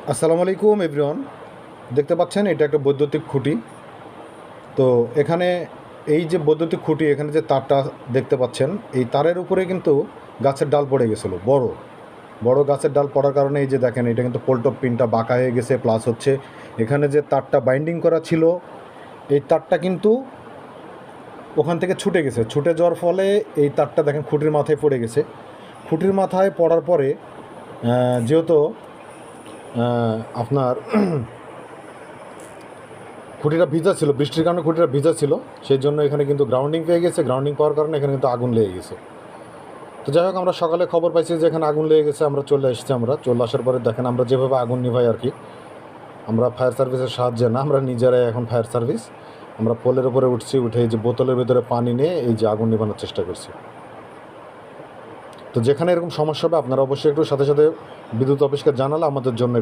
আসসালামু আলাইকুম এভরিওয়ান। দেখতে পাচ্ছেন এটা একটা বৈদ্যুতিক খুঁটি। তো এখানে এই যে বৈদ্যুতিক খুঁটি, এখানে যে তারটা দেখতে পাচ্ছেন, এই তারের উপরে কিন্তু গাছের ডাল পড়ে গেছিলো, বড় বড় গাছের ডাল পড়ার কারণে এই যে দেখেন এটা কিন্তু পোল্টপ পিনটা বাঁকা হয়ে গেছে। প্লাস হচ্ছে এখানে যে তারটা বাইন্ডিং করা ছিল, এই তারটা কিন্তু ওখান থেকে ছুটে গেছে। ছুটে যাওয়ার ফলে এই তারটা দেখেন খুঁটির মাথায় পড়ে গেছে। খুঁটির মাথায় পড়ার পরে যেহেতু আপনার খুঁটিটা ভিজা ছিল, বৃষ্টির কারণে খুঁটিটা ভিজা ছিল, সেই জন্য এখানে কিন্তু গ্রাউন্ডিং পেয়ে গেছে। গ্রাউন্ডিং পাওয়ার কারণে এখানে কিন্তু আগুন লেগে গেছে। তো যাই হোক, আমরা সকালে খবর পাইছি যে এখানে আগুন লেগে গেছে। আমরা চলে এসেছি। আমরা চলে আসার পরে দেখেন আমরা যেভাবে আগুন নিভাই আর কি, আমরা ফায়ার সার্ভিসের সাহায্যে না, আমরা নিজেরাই এখন ফায়ার সার্ভিস। আমরা পোলের উপরে উঠছি, উঠে এই যে বোতলের ভিতরে পানি নিয়ে এই যে আগুন নিভানোর চেষ্টা করছি। তো যেখানে এরকম সমস্যা হবে আপনারা অবশ্যই একটু সাথে সাথে বিদ্যুৎ অফিসকে জানালে আমাদের জন্য